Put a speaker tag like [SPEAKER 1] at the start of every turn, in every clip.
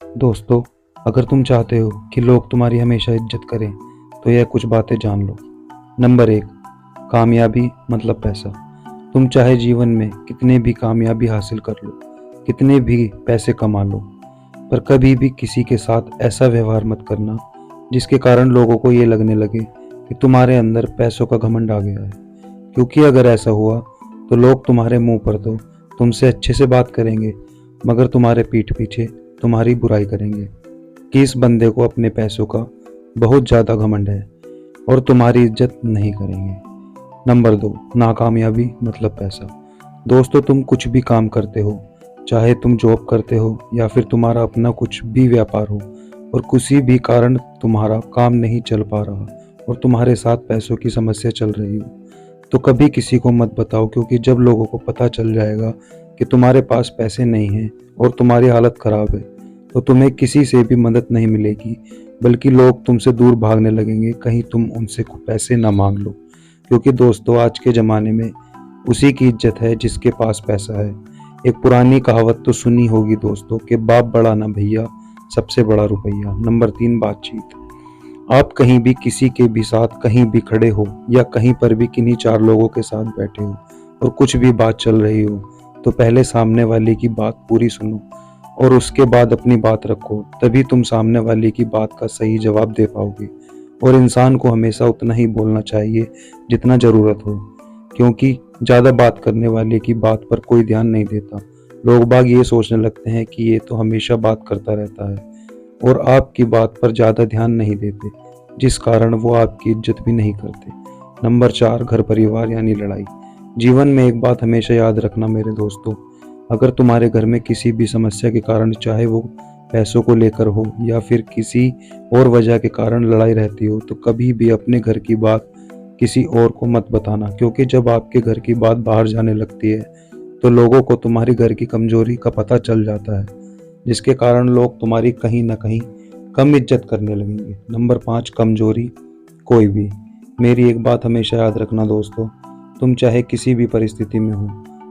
[SPEAKER 1] दोस्तों, अगर तुम चाहते हो कि लोग तुम्हारी हमेशा इज्जत करें तो यह कुछ बातें जान लो। नंबर 1, कामयाबी मतलब पैसा। तुम चाहे जीवन में कितने भी कामयाबी हासिल कर लो, कितने भी पैसे कमा लो, पर कभी भी किसी के साथ ऐसा व्यवहार मत करना जिसके कारण लोगों को ये लगने लगे कि तुम्हारे अंदर पैसों का घमंड आ गया है। क्योंकि अगर ऐसा हुआ तो लोग तुम्हारे मुंह पर तो तुमसे अच्छे से बात करेंगे, मगर तुम्हारे पीठ पीछे तुम्हारी बुराई करेंगे कि इस बंदे को अपने पैसों का बहुत ज़्यादा घमंड है, और तुम्हारी इज्जत नहीं करेंगे। नंबर 2, नाकामयाबी मतलब पैसा। दोस्तों, तुम कुछ भी काम करते हो, चाहे तुम जॉब करते हो या फिर तुम्हारा अपना कुछ भी व्यापार हो, और किसी भी कारण तुम्हारा काम नहीं चल पा रहा और तुम्हारे साथ पैसों की समस्या चल रही हो, तो कभी किसी को मत बताओ। क्योंकि जब लोगों को पता चल जाएगा कि तुम्हारे पास पैसे नहीं हैं और तुम्हारी हालत खराब है, तो तुम्हें किसी से भी मदद नहीं मिलेगी, बल्कि लोग तुमसे दूर भागने लगेंगे, कहीं तुम उनसे पैसे ना मांग लो। क्योंकि दोस्तों, आज के ज़माने में उसी की इज्जत है जिसके पास पैसा है। एक पुरानी कहावत तो सुनी होगी दोस्तों कि बाप बड़ा ना भैया, सबसे बड़ा रुपया। नंबर 3, बातचीत। आप कहीं भी किसी के भी साथ कहीं भी खड़े हो या कहीं पर भी किन्हीं 4 लोगों के साथ बैठे हो और कुछ भी बात चल रही हो, तो पहले सामने वाले की बात पूरी सुनो और उसके बाद अपनी बात रखो। तभी तुम सामने वाले की बात का सही जवाब दे पाओगे। और इंसान को हमेशा उतना ही बोलना चाहिए जितना ज़रूरत हो, क्योंकि ज़्यादा बात करने वाले की बात पर कोई ध्यान नहीं देता। लोग बाग ये सोचने लगते हैं कि ये तो हमेशा बात करता रहता है, और आपकी बात पर ज़्यादा ध्यान नहीं देते, जिस कारण वो आपकी इज्जत भी नहीं करते। नंबर 4, घर परिवार यानी लड़ाई। जीवन में एक बात हमेशा याद रखना मेरे दोस्तों, अगर तुम्हारे घर में किसी भी समस्या के कारण, चाहे वो पैसों को लेकर हो या फिर किसी और वजह के कारण लड़ाई रहती हो, तो कभी भी अपने घर की बात किसी और को मत बताना। क्योंकि जब आपके घर की बात बाहर जाने लगती है तो लोगों को तुम्हारी घर की कमजोरी का पता चल जाता है, जिसके कारण लोग तुम्हारी कहीं ना कहीं कम इज्जत करने लगेंगे। नंबर 5, कमजोरी कोई भी। मेरी एक बात हमेशा याद रखना दोस्तों, तुम चाहे किसी भी परिस्थिति में हो,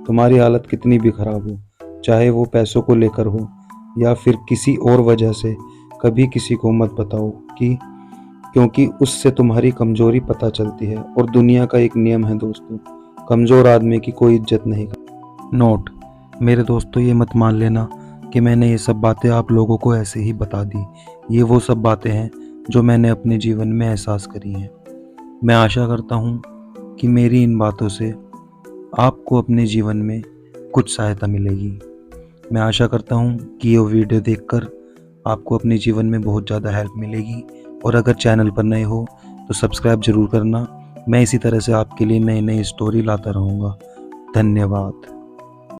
[SPEAKER 1] तुम्हारी हालत कितनी भी खराब हो, चाहे वो पैसों को लेकर हो या फिर किसी और वजह से, कभी किसी को मत बताओ कि क्योंकि उससे तुम्हारी कमजोरी पता चलती है। और दुनिया का एक नियम है दोस्तों, कमजोर आदमी की कोई इज्जत नहीं करती। नोट मेरे दोस्तों, ये मत मान लेना कि मैंने ये सब बातें आप लोगों को ऐसे ही बता दी। ये वो सब बातें हैं जो मैंने अपने जीवन में एहसास करी हैं। मैं आशा करता हूँ कि मेरी इन बातों से आपको अपने जीवन में कुछ सहायता मिलेगी। मैं आशा करता हूँ कि ये वीडियो देखकर आपको अपने जीवन में बहुत ज़्यादा हेल्प मिलेगी। और अगर चैनल पर नए हो तो सब्सक्राइब ज़रूर करना। मैं इसी तरह से आपके लिए नई नई स्टोरी लाता रहूँगा। धन्यवाद।